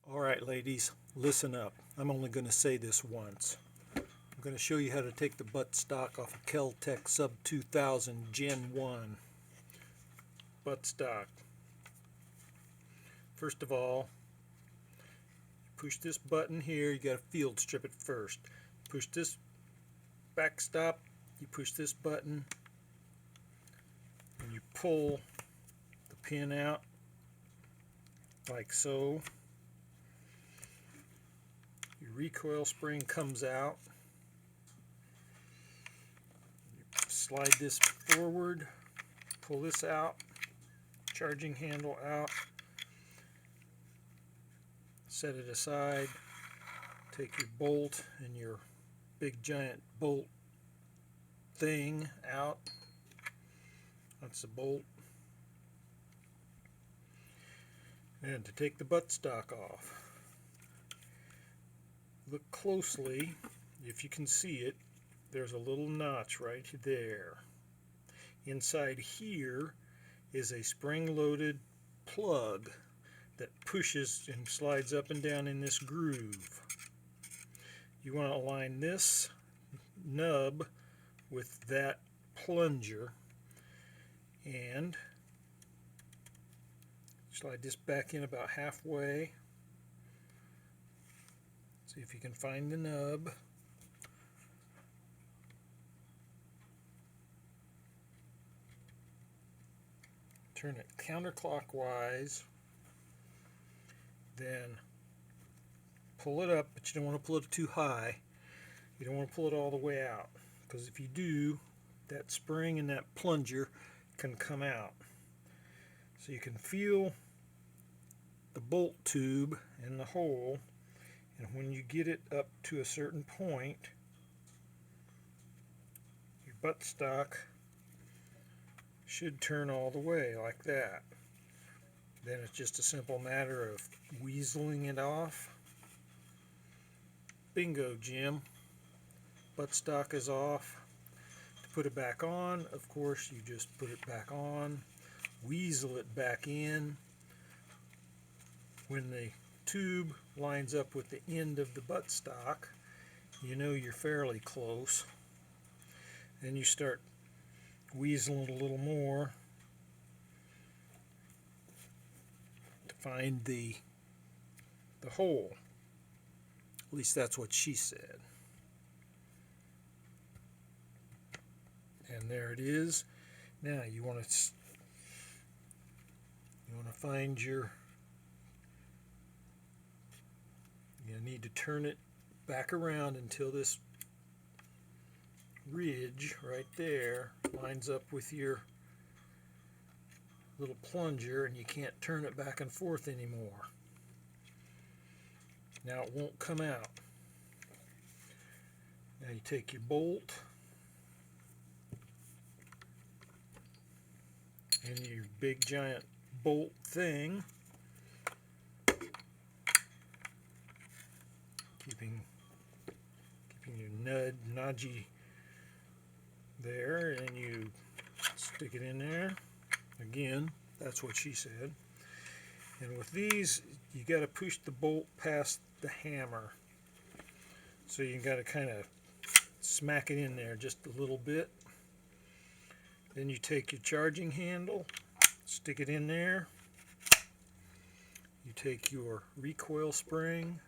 Alright ladies, listen up. I'm only going to say this once. I'm going to show you how to take the buttstock off a Kel-Tec Sub 2000 Gen 1 buttstock. First of all, push this button here. You got to field strip it first. Push this backstop, you push this button, and you pull the pin out like so. Your recoil spring comes out. You slide this forward, pull this out, charging handle out, set it aside, take your bolt and your big giant bolt thing out. That's the bolt. And to take the buttstock off, look closely. If you can see it, there's a little notch right there. Inside here is a spring-loaded plug that pushes and slides up and down in this groove. You want to align this nub with that plunger and slide this back in about halfway. See if you can find the nub. Turn it counterclockwise. Then pull it up, but you don't want to pull it too high. You don't want to pull it all the way out, because if you do, that spring and that plunger can come out. So you can feel the bolt tube in the hole, and when you get it up to a certain point, your buttstock should turn all the way like that. Then it's just a simple matter of weaseling it off. Bingo, Jim. Buttstock is off. To put it back on, of course, you just put it back on, weasel it back in. When the tube lines up with the end of the buttstock, you know you're fairly close. Then you start weaseling a little more to find the hole. At least that's what she said. And there it is. Now you want to find your. You need to turn it back around until this ridge right there lines up with your little plunger, and you can't turn it back and forth anymore. Now it won't come out. Now you take your bolt and your big giant bolt thing, keeping your nudgy there, and you stick it in there. Again, that's what she said. And with these, you got to push the bolt past the hammer. So you got to kind of smack it in there just a little bit. Then you take your charging handle, stick it in there. You take your recoil spring,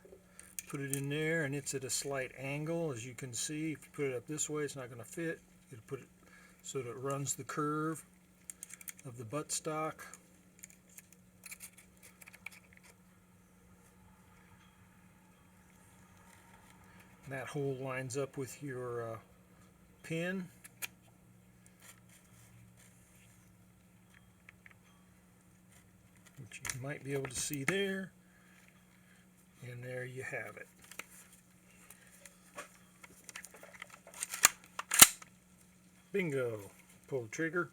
put it in there, and it's at a slight angle, as you can see. If you put it up this way, it's not going to fit. You put it so that it runs the curve of the buttstock. And that hole lines up with your pin. Which you might be able to see there. And there you have it. Bingo. Pull the trigger.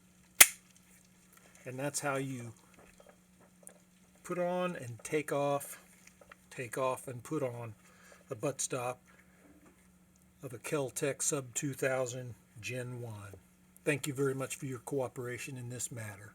And that's how you put on and take off and put on the buttstock of a Kel-Tec Sub 2000 Gen 1. Thank you very much for your cooperation in this matter.